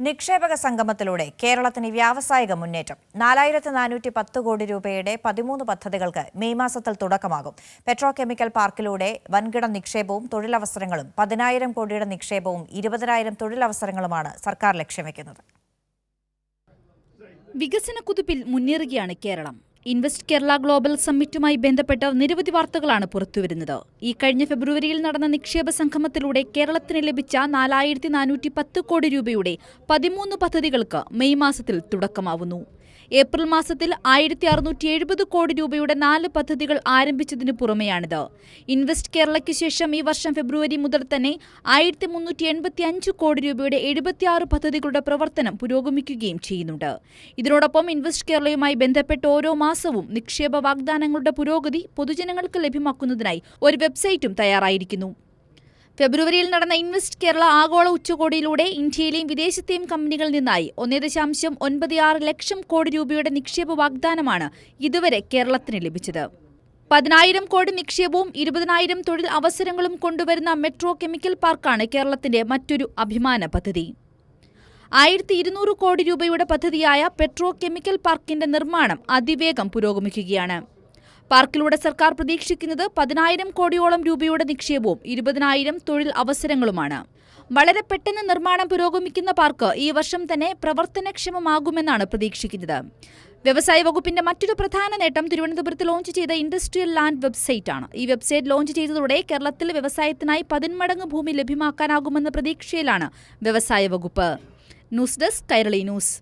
നിക്ഷേപക സംഗമത്തിലൂടെ കേരളത്തിന് വ്യാവസായിക മുന്നേറ്റം 4410 കോടി രൂപയുടെ 13 പദ്ധതികൾക്ക് മെയ് മാസത്തിൽ തുടക്കമാകും. പെട്രോ കെമിക്കൽ പാർക്കിലൂടെ വൻകിട നിക്ഷേപവും തൊഴിലവസരങ്ങളും 10,000 കോടിയുടെ നിക്ഷേപവും 20,000 തൊഴിലവസരങ്ങളുമാണ് സർക്കാർ ലക്ഷ്യം വെക്കുന്നത്. വികസന കുതിപ്പിൽ മുന്നേറുകയാണ് കേരളം. ഇൻവെസ്റ്റ് കേരള ഗ്ലോബൽ സമ്മിറ്റുമായി ബന്ധപ്പെട്ട് നിരവധി വാർത്തകളാണ് പുറത്തുവരുന്നത്. ഈ കഴിഞ്ഞ ഫെബ്രുവരിയിൽ നടന്ന നിക്ഷേപ സംഗമത്തിലൂടെ കേരളത്തിന് ലഭിച്ച 4410 കോടി രൂപയുടെ 13 പദ്ധതികൾക്ക് മെയ് മാസത്തിൽ തുടക്കമാവുന്നു. ഏപ്രിൽ മാസത്തിൽ 1670 കോടി രൂപയുടെ 4 പദ്ധതികൾ ആരംഭിച്ചതിനു പുറമെയാണിത്. ഇൻവെസ്റ്റ് കേരളയ്ക്ക് ശേഷം ഈ വർഷം ഫെബ്രുവരി മുതൽ തന്നെ 1385 കോടി രൂപയുടെ 76 പദ്ധതികളുടെ പ്രവർത്തനം പുരോഗമിക്കുകയും ചെയ്യുന്നുണ്ട്. ഇതിനോടൊപ്പം ഇൻവെസ്റ്റ് കേരളയുമായി ബന്ധപ്പെട്ട് ഓരോ മാസവും നിക്ഷേപ വാഗ്ദാനങ്ങളുടെ പുരോഗതി പൊതുജനങ്ങൾക്ക് ലഭ്യമാക്കുന്നതിനായി ഒരു വെബ്സൈറ്റും തയ്യാറായിരിക്കുന്നു. ഫെബ്രുവരിയിൽ നടന്ന ഇൻവെസ്റ്റ് കേരള ആഗോള ഉച്ചകോടിയിലൂടെ ഇന്ത്യയിലെയും വിദേശത്തെയും കമ്പനികളിൽ നിന്നായി 1.96 ലക്ഷം കോടി രൂപയുടെ നിക്ഷേപ വാഗ്ദാനമാണ് ഇതുവരെ കേരളത്തിന് ലഭിച്ചത്. 10,000 കോടി നിക്ഷേപവും 20,000 തൊഴിൽ അവസരങ്ങളും കൊണ്ടുവരുന്ന മെട്രോ കെമിക്കൽ പാർക്കാണ് കേരളത്തിന്റെ മറ്റൊരു അഭിമാന പദ്ധതി. 1200 കോടി രൂപയുടെ പദ്ധതിയായ പെട്രോ കെമിക്കൽ പാർക്കിന്റെ നിർമ്മാണം അതിവേഗം പുരോഗമിക്കുകയാണ്. പാർക്കിലൂടെ സർക്കാർ പ്രതീക്ഷിക്കുന്നത് 10,000 കോടിയോളം രൂപയുടെ നിക്ഷേപവും 20,000 തൊഴിൽ അവസരങ്ങളുമാണ്. വളരെ പെട്ടെന്ന് നിർമ്മാണം പുരോഗമിക്കുന്ന പാർക്ക് ഈ വർഷം തന്നെ പ്രവർത്തനക്ഷമമാകുമെന്നാണ് പ്രതീക്ഷിക്കുന്നത്. വ്യവസായ വകുപ്പിന്റെ മറ്റൊരു പ്രധാന നേട്ടം തിരുവനന്തപുരത്ത് ലോഞ്ച് ചെയ്ത ഇൻഡസ്ട്രിയൽ ലാൻഡ് വെബ്സൈറ്റാണ്. ഈ വെബ്സൈറ്റ് ലോഞ്ച് ചെയ്തതോടെ കേരളത്തിൽ വ്യവസായത്തിനായി 10 മടങ്ങ് ഭൂമി ലഭ്യമാക്കാനാകുമെന്ന പ്രതീക്ഷയിലാണ് വ്യവസായ വകുപ്പ്. News desk Kairali news.